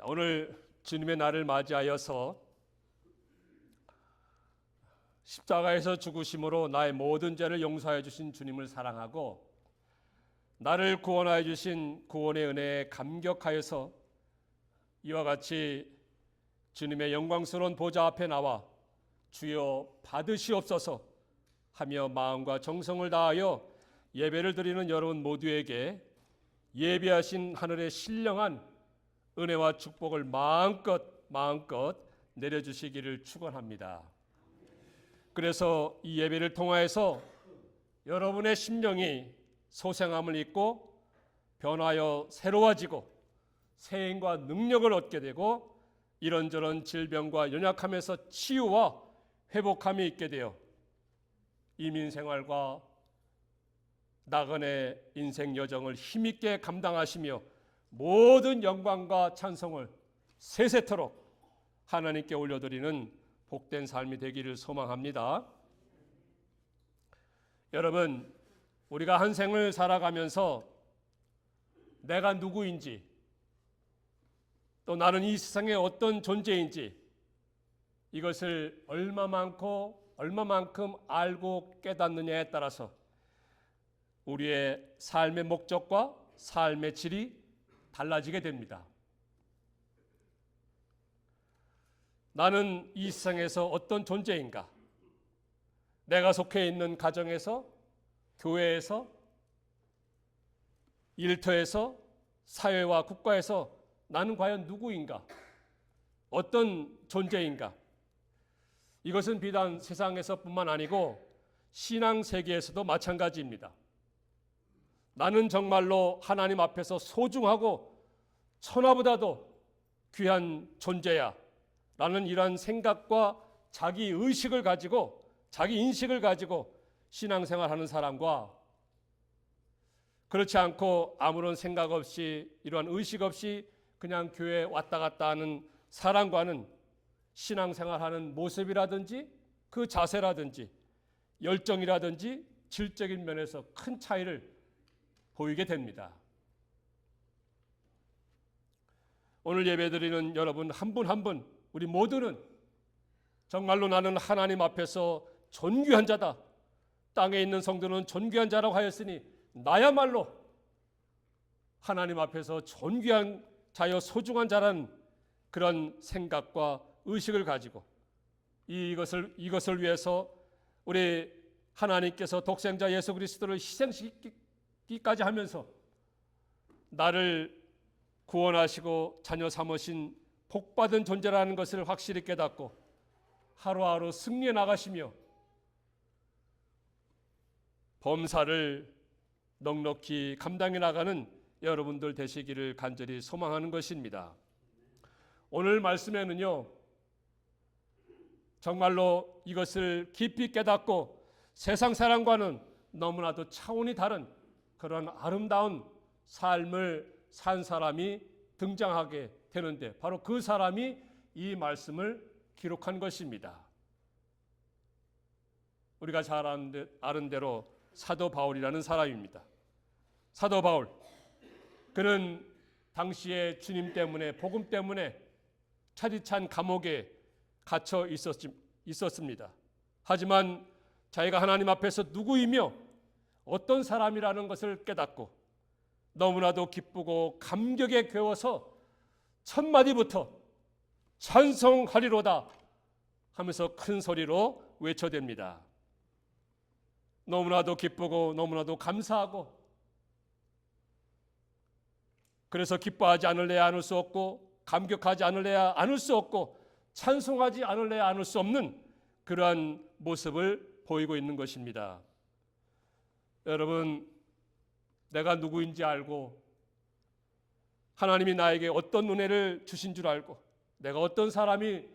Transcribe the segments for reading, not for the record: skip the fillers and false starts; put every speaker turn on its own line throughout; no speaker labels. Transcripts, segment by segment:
오늘 주님의 날을 맞이하여서 십자가에서 죽으심으로 나의 모든 죄를 용서해 주신 주님을 사랑하고 나를 구원하여 주신 구원의 은혜에 감격하여서 이와 같이 주님의 영광스러운 보좌 앞에 나와 주여 받으시옵소서 하며 마음과 정성을 다하여 예배를 드리는 여러분 모두에게 예비하신 하늘의 신령한 은혜와 축복을 마음껏 내려주시기를 축원합니다. 그래서 이 예배를 통하여서 여러분의 심령이 소생함을 입고 변하여 새로워지고 세임과 능력을 얻게 되고 이런저런 질병과 연약함에서 치유와 회복함이 있게 되어 이민생활과 나그네 인생 여정을 힘있게 감당하시며 모든 영광과 찬송을 세세토록 하나님께 올려드리는 복된 삶이 되기를 소망합니다. 여러분, 우리가 한 생을 살아가면서 내가 누구인지 또 나는 이 세상에 어떤 존재인지 이것을 얼마만큼 알고 깨닫느냐에 따라서 우리의 삶의 목적과 삶의 질이 달라지게 됩니다. 나는 이 세상에서 어떤 존재인가? 내가 속해 있는 가정에서, 교회에서, 일터에서, 사회와 국가에서 나는 과연 누구인가? 어떤 존재인가? 이것은 비단 세상에서뿐만 아니고 신앙 세계에서도 마찬가지입니다. 나는 정말로 하나님 앞에서 소중하고 천하보다도 귀한 존재야 라는 이러한 생각과 자기 의식을 가지고 자기 인식을 가지고 신앙생활하는 사람과 그렇지 않고 아무런 생각 없이 이러한 의식 없이 그냥 교회에 왔다 갔다 하는 사람과는 신앙생활하는 모습이라든지 그 자세라든지 열정이라든지 질적인 면에서 큰 차이를 보이게 됩니다. 오늘 예배드리는 여러분 한 분 한 분 우리 모두는 정말로 나는 하나님 앞에서 존귀한 자다. 땅에 있는 성도는 존귀한 자라고 하였으니 나야말로 하나님 앞에서 존귀한 자여 소중한 자라는 그런 생각과 의식을 가지고 이것을 위해서 우리 하나님께서 독생자 예수 그리스도를 희생시키기까지 하면서 나를 구원하시고 자녀 삼으신 복받은 존재라는 것을 확실히 깨닫고 하루하루 승리해 나가시며 범사를 넉넉히 감당해 나가는 여러분들 되시기를 간절히 소망하는 것입니다. 오늘 말씀에는요, 정말로 이것을 깊이 깨닫고 세상 사람과는 너무나도 차원이 다른 그런 아름다운 삶을 산 사람이 등장하게 되는데 바로 그 사람이 이 말씀을 기록한 것입니다. 우리가 잘 아는 대로 사도 바울이라는 사람입니다. 사도 바울, 그는 당시에 주님 때문에 복음 때문에 차디찬 감옥에 갇혀 있었습니다. 하지만 자기가 하나님 앞에서 누구이며 어떤 사람이라는 것을 깨닫고 너무나도 기쁘고 감격에 겨워서 첫 마디부터 찬송하리로다 하면서 큰 소리로 외쳐댑니다. 너무나도 기쁘고 너무나도 감사하고 그래서 기뻐하지 않을래야 않을 수 없고 감격하지 않을래야 않을 수 없고 찬송하지 않을래야 않을 수 없는 그러한 모습을 보이고 있는 것입니다. 여러분, 내가 누구인지 알고 하나님이 나에게 어떤 은혜를 주신 줄 알고 내가 어떤 사람이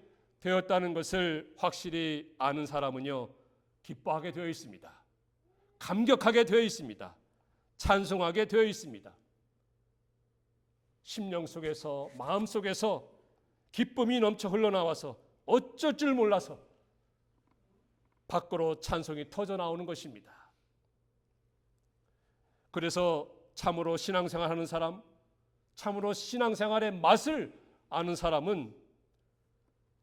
되었다는 것을 확실히 아는 사람은요, 기뻐하게 되어 있습니다. 감격하게 되어 있습니다. 찬송하게 되어 있습니다. 심령 속에서 마음 속에서 기쁨이 넘쳐 흘러나와서 어쩔 줄 몰라서 밖으로 찬송이 터져 나오는 것입니다. 그래서 참으로 신앙생활하는 사람, 참으로 신앙생활의 맛을 아는 사람은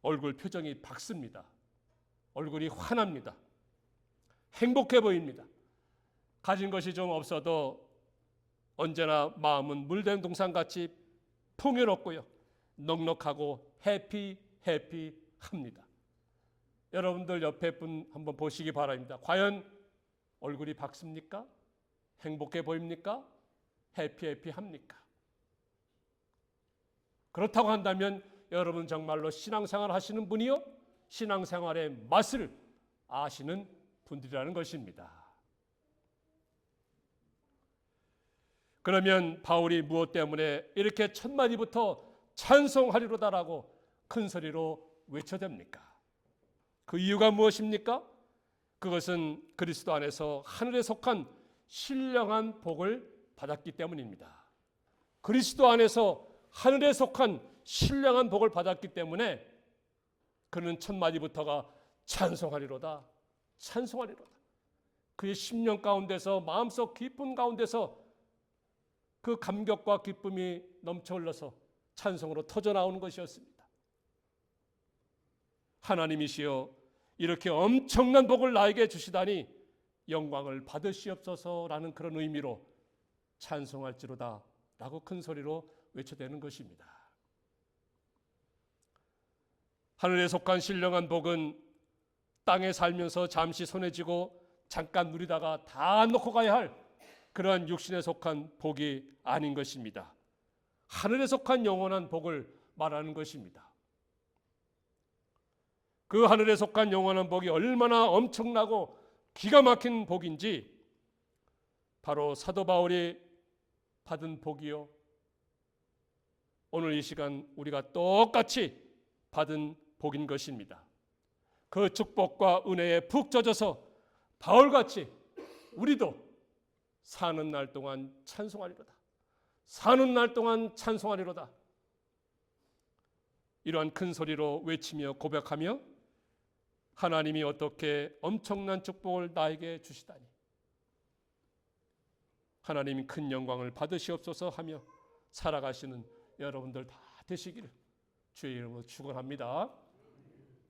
얼굴 표정이 밝습니다. 얼굴이 환합니다. 행복해 보입니다. 가진 것이 좀 없어도 언제나 마음은 물된 동산같이 풍요롭고요. 넉넉하고 해피합니다. 여러분들 옆에 분 한번 보시기 바랍니다. 과연 얼굴이 밝습니까? 행복해 보입니까? 해피합니까? 그렇다고 한다면 여러분 정말로 신앙생활 하시는 분이요, 신앙생활의 맛을 아시는 분들이라는 것입니다. 그러면 바울이 무엇 때문에 이렇게 첫 마디부터 찬송하리로다라고 큰 소리로 외쳐댑니까? 그 이유가 무엇입니까? 그것은 그리스도 안에서 하늘에 속한 신령한 복을 받았기 때문입니다. 그리스도 안에서 하늘에 속한 신령한 복을 받았기 때문에 그는 첫 마디부터가 찬송하리로다, 찬송하리로다. 그의 심령 가운데서, 마음속 깊은 가운데서 그 감격과 기쁨이 넘쳐 흘러서 찬송으로 터져 나오는 것이었습니다. 하나님이시여, 이렇게 엄청난 복을 나에게 주시다니 영광을 받으시옵소서라는 그런 의미로 찬송할지로다 라고 큰 소리로 외쳐대는 것입니다. 하늘에 속한 신령한 복은 땅에 살면서 잠시 손에 쥐고 잠깐 누리다가 다 놓고 가야 할 그러한 육신에 속한 복이 아닌 것입니다. 하늘에 속한 영원한 복을 말하는 것입니다. 그 하늘에 속한 영원한 복이 얼마나 엄청나고 기가 막힌 복인지 바로 사도 바울이 받은 복이요, 오늘 이 시간 우리가 똑같이 받은 복인 것입니다. 그 축복과 은혜에 푹 젖어서 바울같이 우리도 사는 날 동안 찬송하리로다, 사는 날 동안 찬송하리로다, 이러한 큰 소리로 외치며 고백하며 하나님이 어떻게 엄청난 축복을 나에게 주시다니 하나님이 큰 영광을 받으시옵소서 하며 살아가시는 여러분들 다 되시기를 주의 이름으로 축원합니다.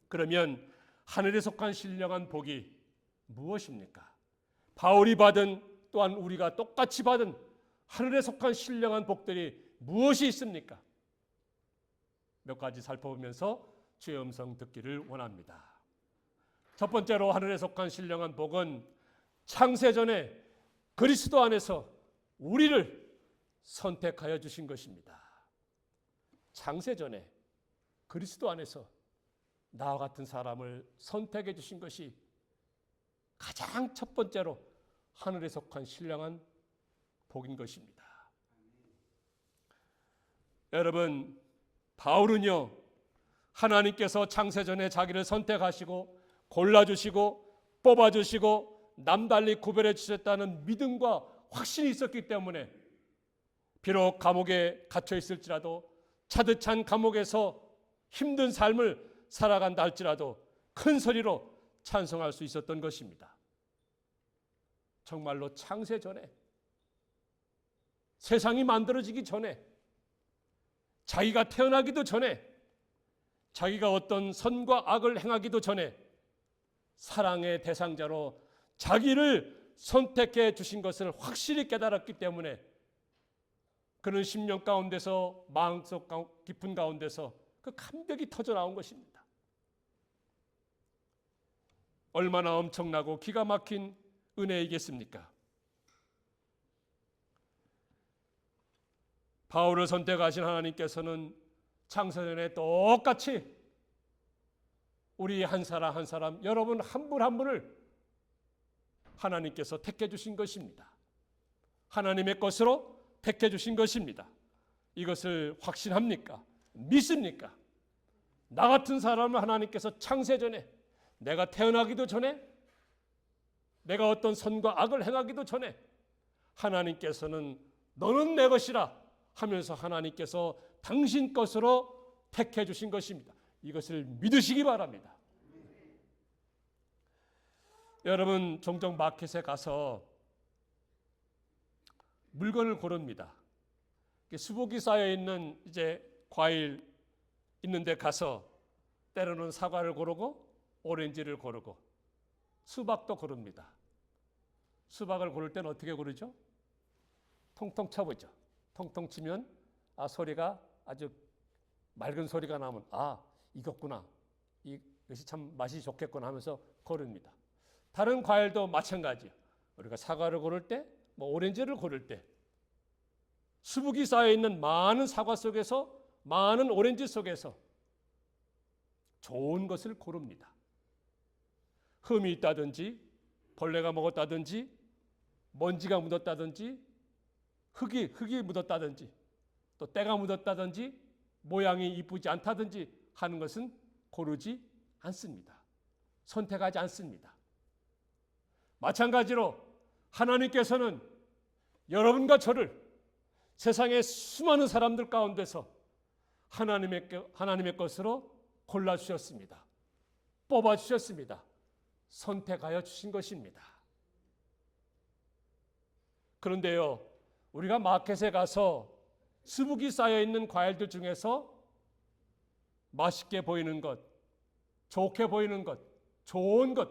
그러면 하늘에 속한 신령한 복이 무엇입니까? 바울이 받은, 또한 우리가 똑같이 받은 하늘에 속한 신령한 복들이 무엇이 있습니까? 몇 가지 살펴보면서 주의 음성 듣기를 원합니다. 첫 번째로 하늘에 속한 신령한 복은 창세전에 그리스도 안에서 우리를 선택하여 주신 것입니다. 창세전에 그리스도 안에서 나와 같은 사람을 선택해 주신 것이 가장 첫 번째로 하늘에 속한 신령한 복인 것입니다. 여러분, 바울은요, 하나님께서 창세전에 자기를 선택하시고 골라주시고 뽑아주시고 남달리 구별해 주셨다는 믿음과 확신이 있었기 때문에 비록 감옥에 갇혀 있을지라도, 차듯한 감옥에서 힘든 삶을 살아간다 할지라도 큰 소리로 찬송할 수 있었던 것입니다. 정말로 창세 전에, 세상이 만들어지기 전에, 자기가 태어나기도 전에, 자기가 어떤 선과 악을 행하기도 전에 사랑의 대상자로 자기를 선택해 주신 것을 확실히 깨달았기 때문에 그는 심령 가운데서, 마음속 깊은 가운데서 그 감격이 터져 나온 것입니다. 얼마나 엄청나고 기가 막힌 은혜이겠습니까? 바울을 선택하신 하나님께서는 창세전에 똑같이 우리 한 사람 한 사람, 여러분 한 분 한 분을 하나님께서 택해 주신 것입니다. 하나님의 것으로 택해 주신 것입니다. 이것을 확신합니까? 믿습니까? 나 같은 사람을 하나님께서 창세전에, 내가 태어나기도 전에, 내가 어떤 선과 악을 행하기도 전에 하나님께서는 너는 내 것이라 하면서 하나님께서 당신 것으로 택해 주신 것입니다. 이것을 믿으시기 바랍니다. 여러분, 종종 마켓에 가서 물건을 고릅니다. 수북이 쌓여 있는 이제 과일 있는데 가서 때로는 사과를 고르고 오렌지를 고르고 수박도 고릅니다. 수박을 고를 때는 어떻게 고르죠? 통통 쳐보죠. 통통 치면 소리가 아주 맑은 소리가 나면 이겼구나. 이것이 참 맛이 좋겠구나 하면서 고릅니다. 다른 과일도 마찬가지예요. 우리가 사과를 고를 때, 오렌지를 고를 때 수북이 쌓여있는 많은 사과 속에서, 많은 오렌지 속에서 좋은 것을 고릅니다. 흠이 있다든지 벌레가 먹었다든지 먼지가 묻었다든지 흙이 묻었다든지 또 때가 묻었다든지 모양이 이쁘지 않다든지 하는 것은 고르지 않습니다. 선택하지 않습니다. 마찬가지로 하나님께서는 여러분과 저를 세상의 수많은 사람들 가운데서 하나님의 것으로 골라주셨습니다. 뽑아주셨습니다. 선택하여 주신 것입니다. 그런데요, 우리가 마켓에 가서 수북이 쌓여있는 과일들 중에서 맛있게 보이는 것, 좋게 보이는 것, 좋은 것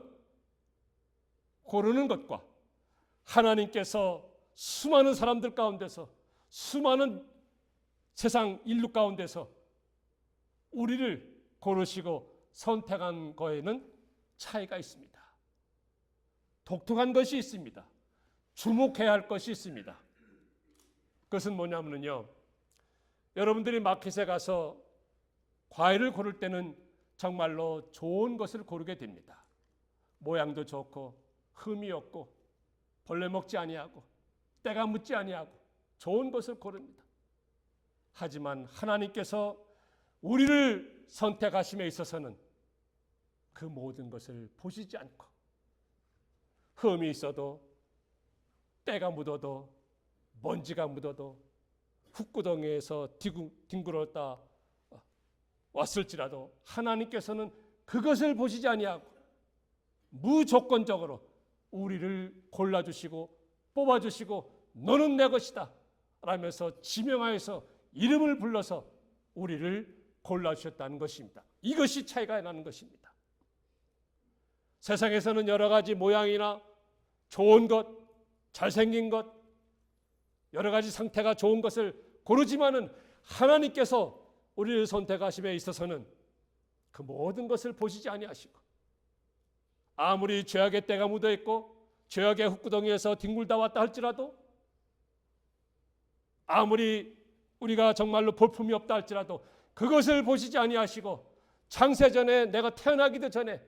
고르는 것과 하나님께서 수많은 사람들 가운데서, 수많은 세상 인류 가운데서 우리를 고르시고 선택한 거에는 차이가 있습니다. 독특한 것이 있습니다. 주목해야 할 것이 있습니다. 그것은 뭐냐면요, 여러분들이 마켓에 가서 과일을 고를 때는 정말로 좋은 것을 고르게 됩니다. 모양도 좋고 흠이 없고 벌레 먹지 아니하고 때가 묻지 아니하고 좋은 것을 고릅니다. 하지만 하나님께서 우리를 선택하심에 있어서는 그 모든 것을 보시지 않고 흠이 있어도 때가 묻어도 먼지가 묻어도 흙구덩이에서 뒹굴었다 왔을지라도 하나님께서는 그것을 보시지 아니하고 무조건적으로 우리를 골라주시고 뽑아주시고 너는 내 것이다 라면서 지명하여서 이름을 불러서 우리를 골라주셨다는 것입니다. 이것이 차이가 나는 것입니다. 세상에서는 여러 가지 모양이나 좋은 것, 잘생긴 것, 여러 가지 상태가 좋은 것을 고르지만은 하나님께서 우리를 선택하심에 있어서는 그 모든 것을 보시지 아니하시고 아무리 죄악의 때가 묻어 있고 죄악의 흙구덩이에서 뒹굴다 왔다 할지라도 아무리 우리가 정말로 볼품이 없다 할지라도 그것을 보시지 아니하시고 창세전에 내가 태어나기도 전에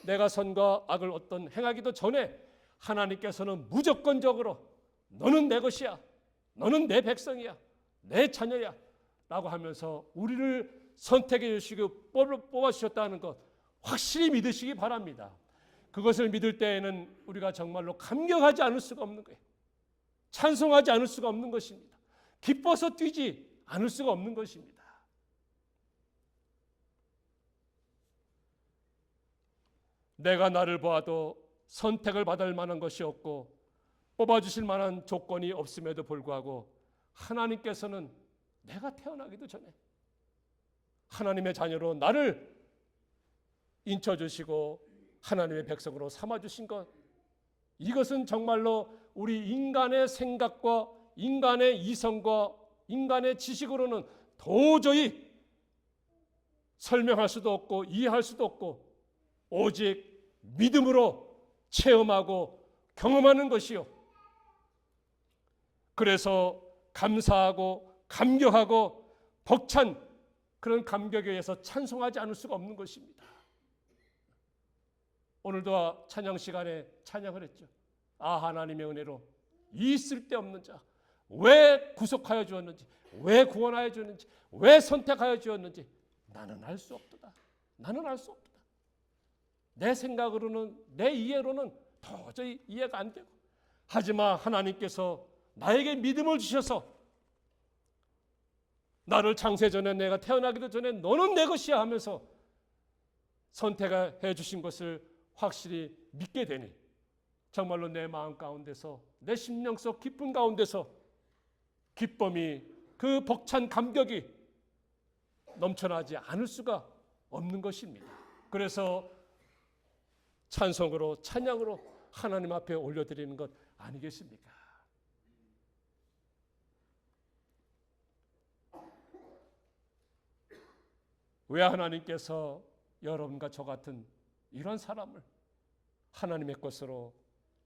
내가 선과 악을 어떤 행하기도 전에 하나님께서는 무조건적으로 너는 내 것이야, 너는 내 백성이야, 내 자녀야 라고 하면서 우리를 선택해 주시고 뽑아주셨다는 것 확실히 믿으시기 바랍니다. 그것을 믿을 때에는 우리가 정말로 감격하지 않을 수가 없는 거예요. 찬송하지 않을 수가 없는 것입니다. 기뻐서 뛰지 않을 수가 없는 것입니다. 내가 나를 보아도 선택을 받을 만한 것이 없고 뽑아주실 만한 조건이 없음에도 불구하고 하나님께서는 내가 태어나기도 전에 하나님의 자녀로 나를 인쳐주시고 하나님의 백성으로 삼아주신 것, 이것은 정말로 우리 인간의 생각과 인간의 이성과 인간의 지식으로는 도저히 설명할 수도 없고 이해할 수도 없고 오직 믿음으로 체험하고 경험하는 것이요. 그래서 감사하고 감격하고 벅찬 그런 감격에 의해서 찬송하지 않을 수가 없는 것입니다. 오늘도 찬양 시간에 찬양을 했죠. 하나님의 은혜로 이 쓸데없는 자 왜 구속하여 주었는지, 왜 구원하여 주었는지, 왜 선택하여 주었는지 나는 알 수 없도다. 나는 알 수 없도다. 내 생각으로는 내 이해로는 도저히 이해가 안 되고 하지만 하나님께서 나에게 믿음을 주셔서 나를 창세전에 내가 태어나기도 전에 너는 내 것이야 하면서 선택해 주신 것을 확실히 믿게 되니 정말로 내 마음 가운데서 내 심령 속 깊은 가운데서 기쁨이 그 벅찬 감격이 넘쳐나지 않을 수가 없는 것입니다. 그래서 찬송으로 찬양으로 하나님 앞에 올려드리는 것 아니겠습니까? 왜 하나님께서 여러분과 저 같은 이런 사람을 하나님의 것으로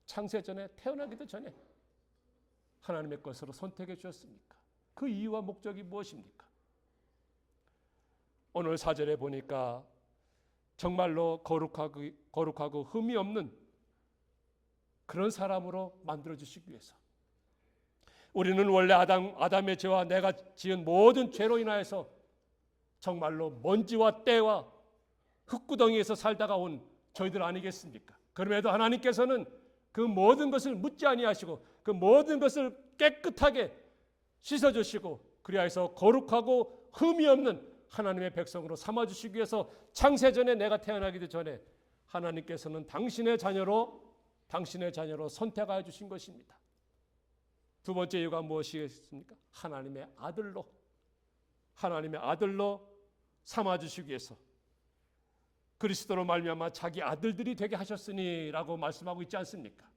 창세전에 태어나기도 전에 하나님의 것으로 선택해 주셨습니까? 그 이유와 목적이 무엇입니까? 오늘 4절에 보니까 정말로 거룩하고 흠이 없는 그런 사람으로 만들어주시기 위해서, 우리는 원래 아담의 죄와 내가 지은 모든 죄로 인하여서 정말로 먼지와 때와 흙구덩이에서 살다가 온 저희들 아니겠습니까? 그럼에도 하나님께서는 그 모든 것을 묻지 아니하시고 그 모든 것을 깨끗하게 씻어주시고 그리하여서 거룩하고 흠이 없는 하나님의 백성으로 삼아주시기 위해서 창세전에 내가 태어나기도 전에 하나님께서는 당신의 자녀로 선택하여 주신 것입니다. 두 번째 이유가 무엇이겠습니까? 하나님의 아들로 삼아주시기 위해서 그리스도로 말미암아 자기 아들들이 되게 하셨으니라고 말씀하고 있지 않습니까?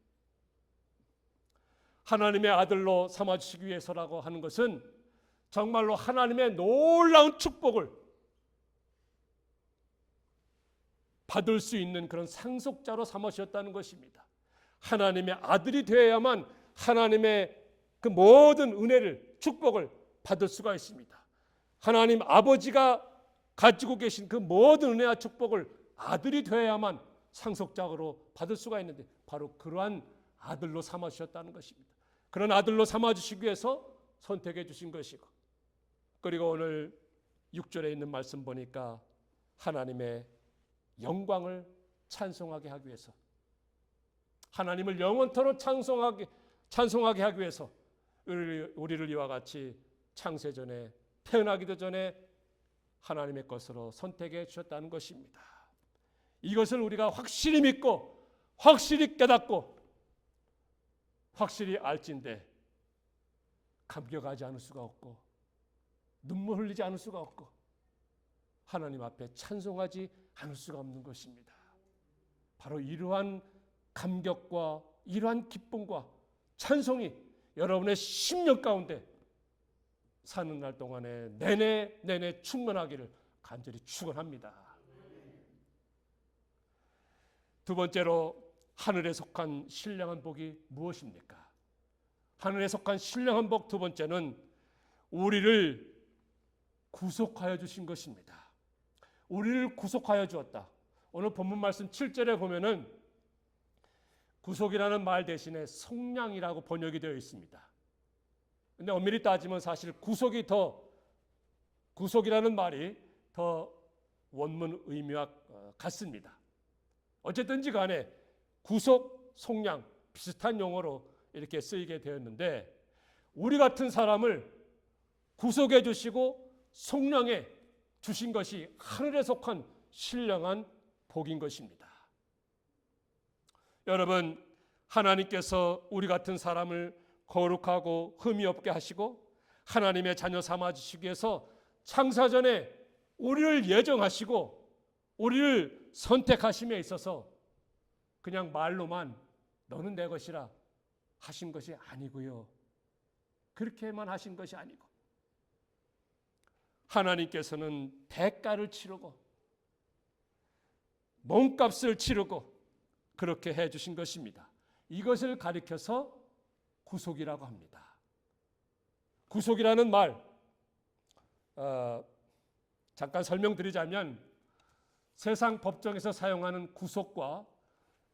하나님의 아들로 삼아주시기 위해서라고 하는 것은 정말로 하나님의 놀라운 축복을 받을 수 있는 그런 상속자로 삼으셨다는 것입니다. 하나님의 아들이 되어야만 하나님의 그 모든 은혜를, 축복을 받을 수가 있습니다. 하나님 아버지가 가지고 계신 그 모든 은혜와 축복을 아들이 되어야만 상속자로 받을 수가 있는데 바로 그러한 아들로 삼아주셨다는 것입니다. 그런 아들로 삼아주시기 위해서 선택해 주신 것이고, 그리고 오늘 6절에 있는 말씀 보니까 하나님의 영광을 찬송하게 하기 위해서, 하나님을 영원토록 찬송하게 하기 위해서 우리를 이와 같이 창세전에 태어나기도 전에 하나님의 것으로 선택해 주셨다는 것입니다. 이것을 우리가 확실히 믿고 확실히 깨닫고 확실히 알진대 감격하지 않을 수가 없고 눈물 흘리지 않을 수가 없고 하나님 앞에 찬송하지 않을 수가 없는 것입니다. 바로 이러한 감격과 이러한 기쁨과 찬송이 여러분의 심령 가운데 사는 날 동안에 내내 충만하기를 간절히 축원합니다. 두 번째로 하늘에 속한 신령한 복이 무엇입니까? 하늘에 속한 신령한 복 두 번째는 우리를 구속하여 주신 것입니다. 우리를 구속하여 주었다. 오늘 본문 말씀 7절에 보면은 구속이라는 말 대신에 속량이라고 번역이 되어 있습니다. 근데 엄밀히 따지면 사실 구속이라는 말이 더 원문 의미와 같습니다. 어쨌든지 간에 구속, 속량 비슷한 용어로 이렇게 쓰이게 되었는데 우리 같은 사람을 구속해 주시고 속량해 주신 것이 하늘에 속한 신령한 복인 것입니다. 여러분, 하나님께서 우리 같은 사람을 거룩하고 흠이 없게 하시고 하나님의 자녀 삼아주시기 위해서 창사전에 우리를 예정하시고 우리를 선택하심에 있어서 그냥 말로만 너는 내 것이라 하신 것이 아니고요. 그렇게만 하신 것이 아니고 하나님께서는 대가를 치르고 몸값을 치르고 그렇게 해주신 것입니다. 이것을 가리켜서 구속이라고 합니다. 구속이라는 말 잠깐 설명드리자면 세상 법정에서 사용하는 구속과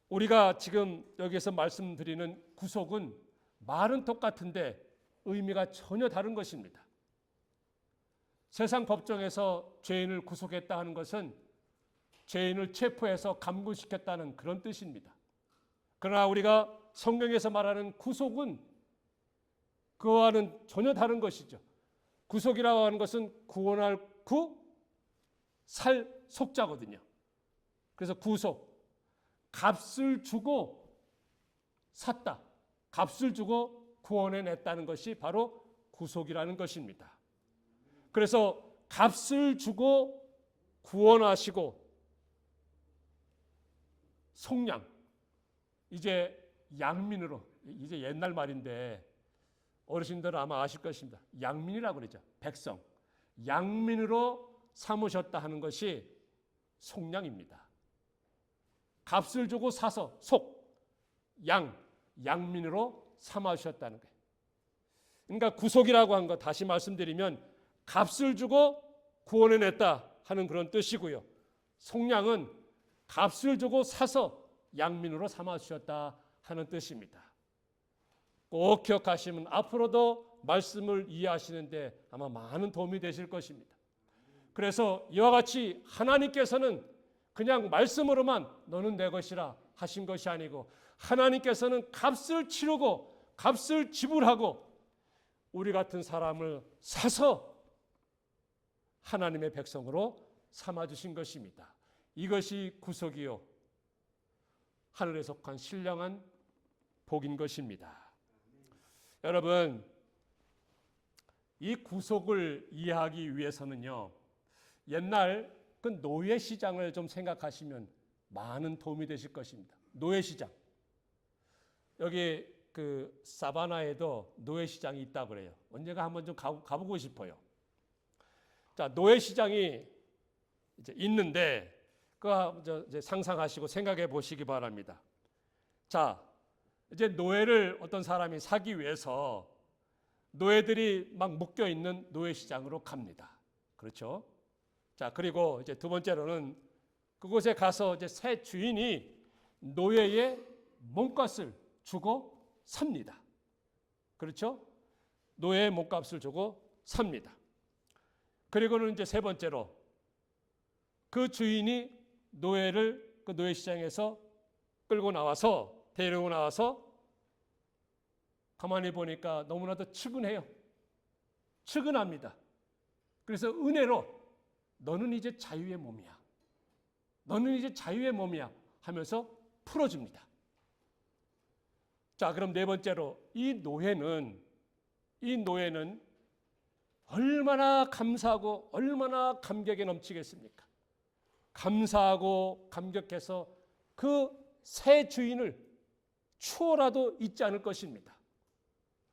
우리가 지금 여기에서 말씀드리는 구속은 말은 똑같은데 의미가 전혀 다른 것입니다. 세상 법정에서 죄인을 구속했다 하는 것은 죄인을 체포해서 감금시켰다는 그런 뜻입니다. 그러나 우리가 성경에서 말하는 구속은 그와는 전혀 다른 것이죠. 구속이라고 하는 것은 구원할 구, 살 속자거든요. 그래서 구속, 값을 주고 샀다. 값을 주고 구원해냈다는 것이 바로 구속이라는 것입니다. 그래서 값을 주고 구원하시고 속량, 이제 양민으로, 이제 옛날 말인데 어르신들은 아마 아실 것입니다. 양민이라고 그러죠. 백성. 양민으로 삼으셨다 하는 것이 속량입니다. 값을 주고 사서 양민으로 삼아주셨다는 거예요. 그러니까 구속이라고 한 거 다시 말씀드리면 값을 주고 구원해냈다 하는 그런 뜻이고요. 속량은 값을 주고 사서 양민으로 삼아주셨다 하는 뜻입니다. 꼭 기억하시면 앞으로도 말씀을 이해하시는데 아마 많은 도움이 되실 것입니다. 그래서 이와 같이 하나님께서는 그냥 말씀으로만 너는 내 것이라 하신 것이 아니고 하나님께서는 값을 치르고 값을 지불하고 우리 같은 사람을 사서 하나님의 백성으로 삼아주신 것입니다. 이것이 구속이요 하늘에 속한 신령한 복인 것입니다. 여러분, 이 구속을 이해하기 위해서는요, 옛날 그 노예시장을 좀 생각하시면 많은 도움이 되실 것입니다. 노예시장. 여기 그 사바나에도 노예시장이 있다고 그래요. 언젠가 한번 좀 가보고 싶어요. 자, 노예시장이 이제 있는데 그거 이제 상상하시고 생각해 보시기 바랍니다. 자, 이제 노예를 어떤 사람이 사기 위해서 노예들이 막 묶여 있는 노예시장으로 갑니다. 그렇죠? 자, 그리고 이제 두 번째로는 그곳에 가서 이제 새 주인이 노예의 몸값을 주고 삽니다. 그렇죠? 노예의 몸값을 주고 삽니다. 그리고는 이제 세 번째로 그 주인이 노예를 그 노예시장에서 끌고 나와서 데리고 나와서 가만히 보니까 너무나도 측은해요. 측은합니다. 그래서 은혜로 너는 이제 자유의 몸이야. 너는 이제 자유의 몸이야 하면서 풀어줍니다. 자, 그럼 네 번째로 이 노예는 얼마나 감사하고 얼마나 감격에 넘치겠습니까? 감사하고 감격해서 그 새 주인을 추워라도 잊지 않을 것입니다.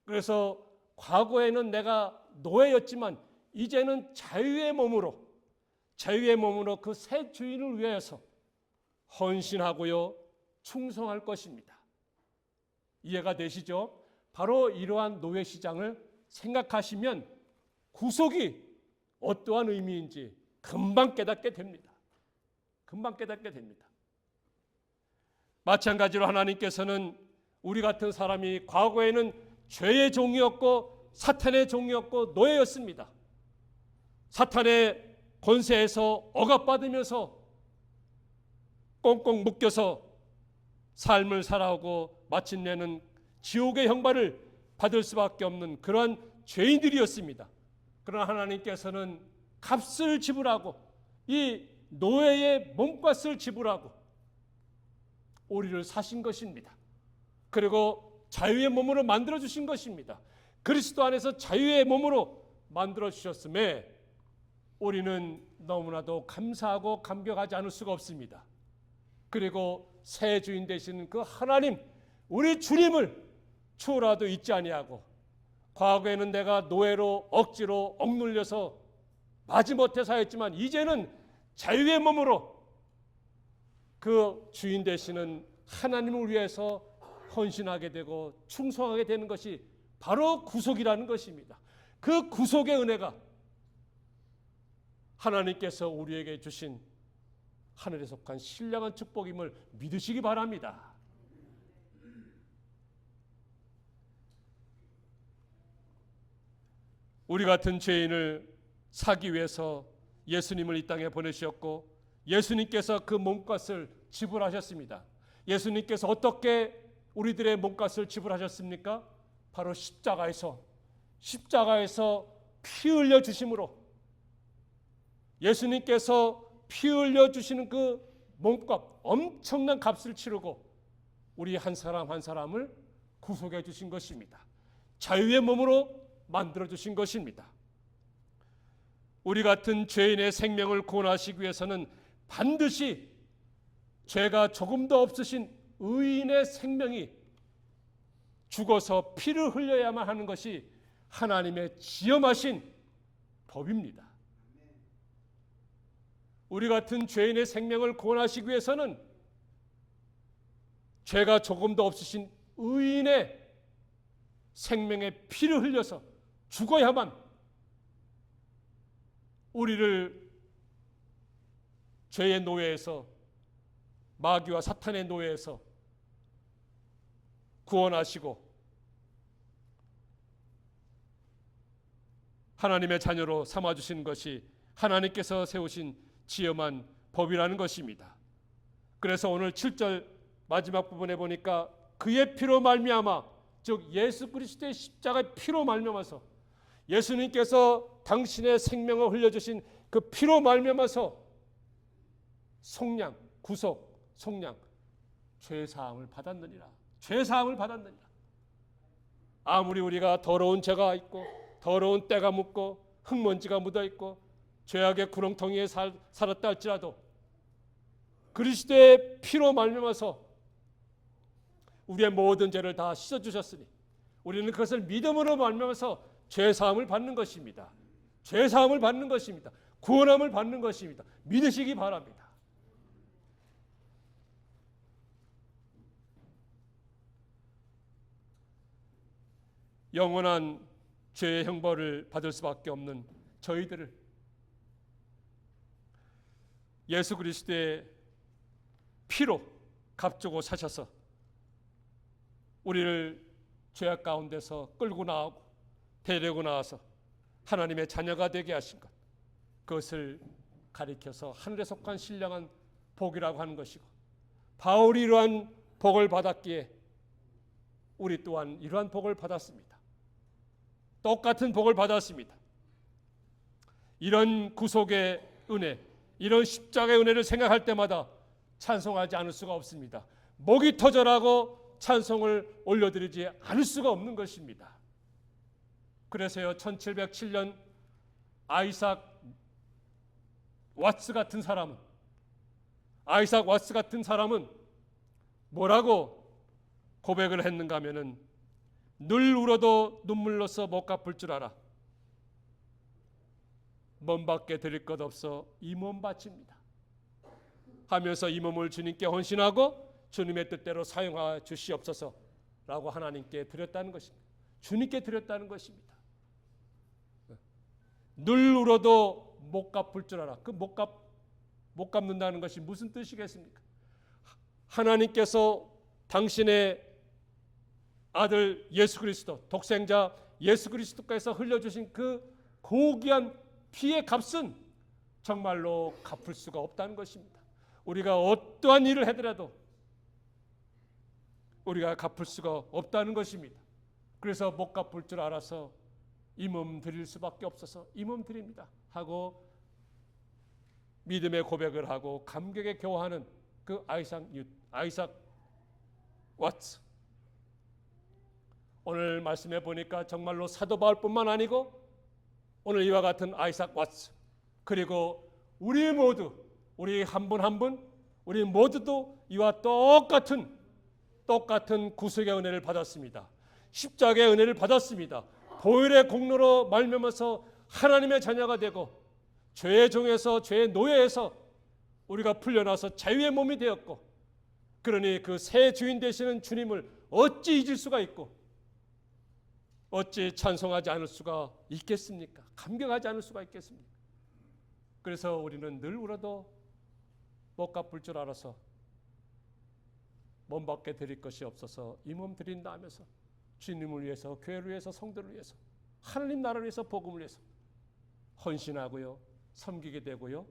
그래서 과거에는 내가 노예였지만 이제는 자유의 몸으로 그 새 주인을 위해서 헌신하고요 충성할 것입니다. 이해가 되시죠? 바로 이러한 노예시장을 생각하시면 구속이 어떠한 의미인지 금방 깨닫게 됩니다. 금방 깨닫게 됩니다. 마찬가지로 하나님께서는 우리 같은 사람이 과거에는 죄의 종이었고 사탄의 종이었고 노예였습니다. 사탄의 권세에서 억압받으면서 꽁꽁 묶여서 삶을 살아오고 마침내는 지옥의 형벌을 받을 수밖에 없는 그러한 죄인들이었습니다. 그러나 하나님께서는 값을 지불하고 이 노예의 몸값을 지불하고 우리를 사신 것입니다. 그리고 자유의 몸으로 만들어 주신 것입니다. 그리스도 안에서 자유의 몸으로 만들어 주셨음에 우리는 너무나도 감사하고 감격하지 않을 수가 없습니다. 그리고 새 주인 되시는 그 하나님, 우리 주님을 추호라도 잊지 아니하고 과거에는 내가 노예로 억지로 억눌려서 마지못해 사였지만 이제는 자유의 몸으로 그 주인 되시는 하나님을 위해서 헌신하게 되고 충성하게 되는 것이 바로 구속이라는 것입니다. 그 구속의 은혜가 하나님께서 우리에게 주신 하늘에 속한 신령한 축복임을 믿으시기 바랍니다. 우리 같은 죄인을 사기 위해서 예수님을 이 땅에 보내주셨고 예수님께서 그 몸값을 지불하셨습니다. 예수님께서 어떻게 우리들의 몸값을 지불하셨습니까? 바로 십자가에서 피 흘려 주심으로 예수님께서 피 흘려 주시는 그 몸값, 엄청난 값을 치르고 우리 한 사람 한 사람을 구속해 주신 것입니다. 자유의 몸으로 만들어 주신 것입니다. 우리 같은 죄인의 생명을 구원하시기 위해서는 반드시 죄가 조금도 없으신 의인의 생명이 죽어서 피를 흘려야만 하는 것이 하나님의 지엄하신 법입니다. 우리 같은 죄인의 생명을 구원하시기 위해서는 죄가 조금도 없으신 의인의 생명의 피를 흘려서 죽어야만 우리를 죄의 노예에서, 마귀와 사탄의 노예에서 구원하시고 하나님의 자녀로 삼아주신 것이 하나님께서 세우신 지엄한 법이라는 것입니다. 그래서 오늘 7절 마지막 부분에 보니까 그의 피로 말미암아, 즉 예수 그리스도의 십자가의 피로 말미암아서, 예수님께서 당신의 생명을 흘려주신 그 피로 말미암아서 속량, 구속, 속량, 죄사함을 받았느니라. 죄사함을 받았느니라. 아무리 우리가 더러운 죄가 있고 더러운 때가 묻고 흙먼지가 묻어있고 죄악의 구렁텅이에 살았다 할지라도 그리스도의 피로 말미암아서 우리의 모든 죄를 다 씻어주셨으니 우리는 그것을 믿음으로 말미암아서 죄사함을 받는 것입니다. 죄사함을 받는 것입니다. 구원함을 받는 것입니다. 믿으시기 바랍니다. 영원한 죄의 형벌을 받을 수밖에 없는 저희들을 예수 그리스도의 피로 값주고 사셔서 우리를 죄악 가운데서 끌고 나오고 데리고 나와서 하나님의 자녀가 되게 하신 것, 그것을 가리켜서 하늘에 속한 신령한 복이라고 하는 것이고, 바울이 이러한 복을 받았기에 우리 또한 이러한 복을 받았습니다. 똑같은 복을 받았습니다. 이런 구속의 은혜, 이런 십자가의 은혜를 생각할 때마다 찬송하지 않을 수가 없습니다. 목이 터져라고 찬송을 올려드리지 않을 수가 없는 것입니다. 그래서요, 1707년 아이삭 왓츠 같은 사람은 뭐라고 고백을 했는가 하면은, 늘 울어도 눈물로써 못 갚을 줄 알아. 몸밖에 드릴 것 없어 이 몸 바칩니다 하면서 이 몸을 주님께 헌신하고 주님의 뜻대로 사용하여 주시옵소서라고 하나님께 드렸다는 것입니다. 주님께 드렸다는 것입니다. 늘 울어도 못 갚을 줄 알아. 그 못 갚는다는 것이 무슨 뜻이겠습니까? 하나님께서 당신의 아들 예수 그리스도, 독생자 예수 그리스도께서 흘려주신 그 고귀한 피의 값은 정말로 갚을 수가 없다는 것입니다. 우리가 어떠한 일을 하더라도 우리가 갚을 수가 없다는 것입니다. 그래서 못 갚을 줄 알아서 이 몸 드릴 수밖에 없어서 이 몸 드립니다 하고 믿음의 고백을 하고 감격에 겨워하는 그 아이삭 왓츠, 오늘 말씀해 보니까 정말로 사도 바울뿐만 아니고 오늘 이와 같은 아이삭 왓츠, 그리고 우리 모두, 우리 한 분 한 분, 우리 모두도 이와 똑같은 구속의 은혜를 받았습니다. 십자가의 은혜를 받았습니다. 보혈의 공로로 말미암아서 하나님의 자녀가 되고 죄의 종에서, 죄의 노예에서 우리가 풀려나서 자유의 몸이 되었고, 그러니 그 새 주인 되시는 주님을 어찌 잊을 수가 있고 어찌 찬송하지 않을 수가 있겠습니까? 감격하지 않을 수가 있겠습니까? 그래서 우리는 늘 울어도 못 갚을 줄 알아서 몸밖에 드릴 것이 없어서 이 몸 드린다 하면서 주님을 위해서, 교회를 위해서, 성도를 위해서, 하나님 나라를 위해서, 복음을 위해서 헌신하고요, 섬기게 되고요,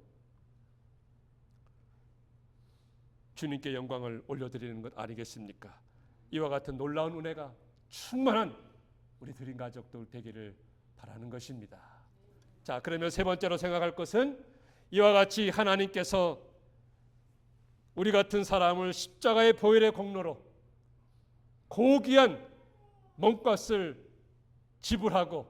주님께 영광을 올려드리는 것 아니겠습니까? 이와 같은 놀라운 은혜가 충만한 우리 드림 가족들 되기를 바라는 것입니다. 자, 그러면 세 번째로 생각할 것은 이와 같이 하나님께서 우리 같은 사람을 십자가의 보혈의 공로로 고귀한 몸값을 지불하고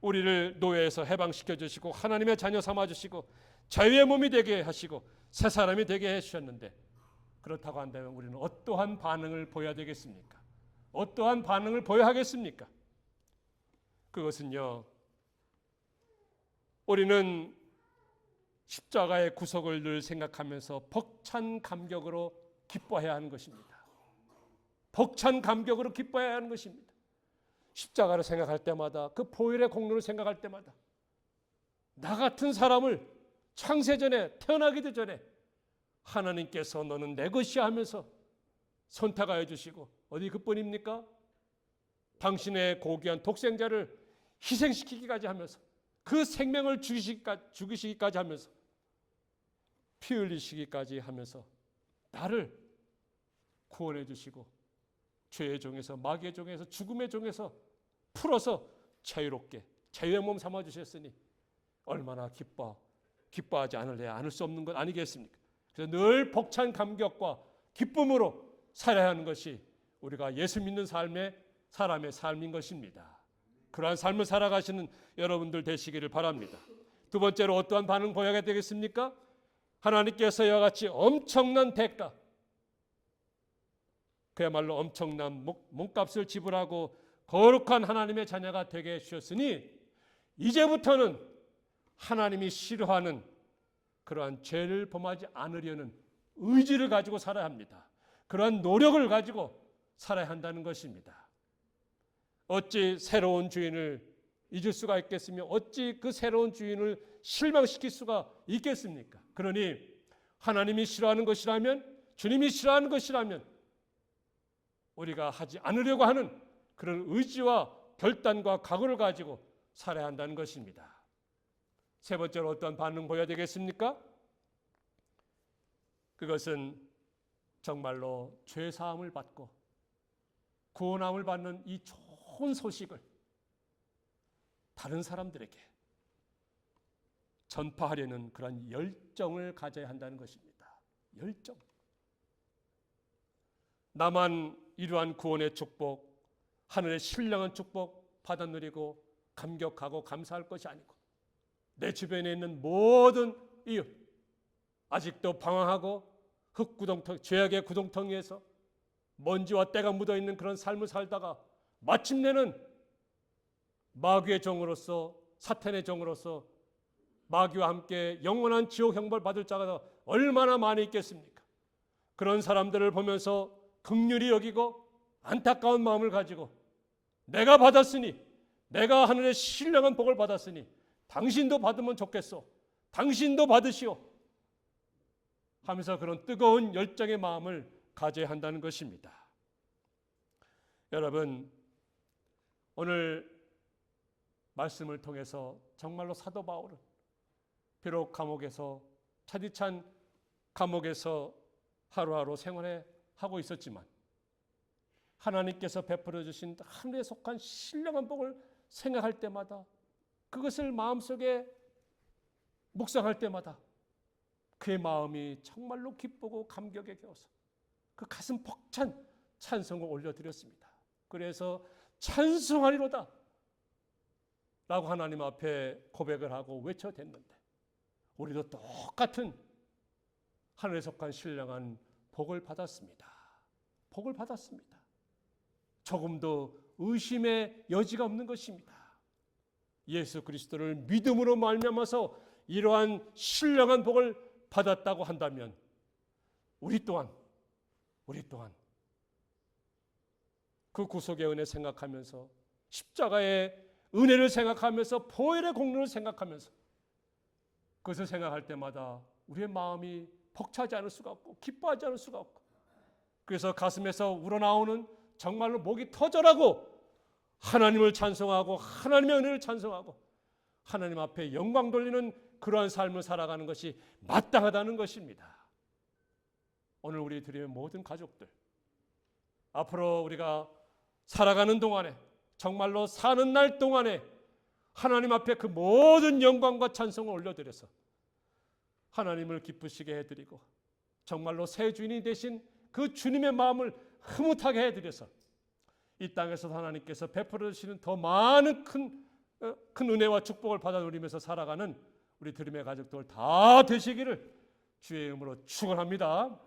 우리를 노예에서 해방시켜 주시고 하나님의 자녀 삼아 주시고 자유의 몸이 되게 하시고 새 사람이 되게 해 주셨는데, 그렇다고 한다면 우리는 어떠한 반응을 보여야 되겠습니까? 어떠한 반응을 보여야 하겠습니까? 그것은요, 우리는 십자가의 구속을 늘 생각하면서 벅찬 감격으로 기뻐해야 하는 것입니다. 벅찬 감격으로 기뻐해야 하는 것입니다. 십자가를 생각할 때마다, 그 보혈의 공로를 생각할 때마다 나 같은 사람을 창세전에, 태어나기도 전에 하나님께서 너는 내 것이야 하면서 선택하여 주시고, 어디 그뿐입니까? 당신의 고귀한 독생자를 희생시키기까지 하면서, 그 생명을 죽이시기까지 하면서, 피 흘리시기까지 하면서 나를 구원해 주시고 죄의 종에서, 마귀의 종에서, 죽음의 종에서 풀어서 자유롭게 자유의 몸 삼아 주셨으니 얼마나 기뻐하지 않을 수 없는 것 아니겠습니까? 그래서 늘 벅찬 감격과 기쁨으로 살아야 하는 것이 우리가 예수 믿는 사람의 삶인 것입니다. 그러한 삶을 살아가시는 여러분들 되시기를 바랍니다. 두 번째로 어떠한 반응 보여야 되겠습니까? 하나님께서 이와 같이 엄청난 대가, 그야말로 엄청난 몸값을 지불하고 거룩한 하나님의 자녀가 되게 해주셨으니 이제부터는 하나님이 싫어하는 그러한 죄를 범하지 않으려는 의지를 가지고 살아야 합니다. 그러한 노력을 가지고 살아야 한다는 것입니다. 어찌 새로운 주인을 잊을 수가 있겠으며 어찌 그 새로운 주인을 실망시킬 수가 있겠습니까? 그러니 하나님이 싫어하는 것이라면, 주님이 싫어하는 것이라면 우리가 하지 않으려고 하는 그런 의지와 결단과 각오를 가지고 살아야 한다는 것입니다. 세 번째로 어떤 반응 보여야 되겠습니까? 그것은 정말로 죄사함을 받고 구원함을 받는 이 좋은 소식을 다른 사람들에게 전파하려는 그런 열정을 가져야 한다는 것입니다. 열정. 나만 이러한 구원의 축복, 하늘의 신령한 축복 받아 누리고 감격하고 감사할 것이 아니고 내 주변에 있는 모든 이웃, 아직도 방황하고 흙구덩텅, 죄악의 구덩텅이에서 먼지와 때가 묻어있는 그런 삶을 살다가 마침내는 마귀의 종으로서, 사탄의 종으로서 마귀와 함께 영원한 지옥 형벌 받을 자가 얼마나 많이 있겠습니까? 그런 사람들을 보면서 긍휼히 여기고 안타까운 마음을 가지고 내가 받았으니, 내가 하늘의 신령한 복을 받았으니 당신도 받으면 좋겠소, 당신도 받으시오 하면서 그런 뜨거운 열정의 마음을 가져야 한다는 것입니다. 여러분, 오늘 말씀을 통해서 정말로 사도 바울은 비록 감옥에서, 차디찬 감옥에서 하루하루 생활해 하고 있었지만 하나님께서 베풀어 주신 하늘에 속한 신령한 복을 생각할 때마다, 그것을 마음속에 묵상할 때마다 그의 마음이 정말로 기쁘고 감격에 겨워서 그 가슴 벅찬 찬송을 올려드렸습니다. 그래서 찬송하리로다 라고 하나님 앞에 고백을 하고 외쳐댔는데, 우리도 똑같은 하늘에 속한 신령한 복을 받았습니다. 복을 받았습니다. 조금도 의심의 여지가 없는 것입니다. 예수 그리스도를 믿음으로 말미암아서 이러한 신령한 복을 받았다고 한다면 우리 또한 그 구속의 은혜 생각하면서, 십자가의 은혜를 생각하면서, 보혈의 공로를 생각하면서 그것을 생각할 때마다 우리의 마음이 벅차지 않을 수가 없고 기뻐하지 않을 수가 없고, 그래서 가슴에서 우러나오는 정말로 목이 터져라고 하나님을 찬송하고 하나님의 은혜를 찬송하고 하나님 앞에 영광 돌리는 그러한 삶을 살아가는 것이 마땅하다는 것입니다. 오늘 우리 드리는 모든 가족들, 앞으로 우리가 살아가는 동안에, 정말로 사는 날 동안에 하나님 앞에 그 모든 영광과 찬송을 올려드려서 하나님을 기쁘시게 해드리고 정말로 새 주인이 되신 그 주님의 마음을 흐뭇하게 해드려서 이 땅에서 하나님께서 베풀어 주시는 더 많은 큰 큰 은혜와 축복을 받아 누리면서 살아가는 우리 드림의 가족들 다 되시기를 주의 이름으로 축원합니다.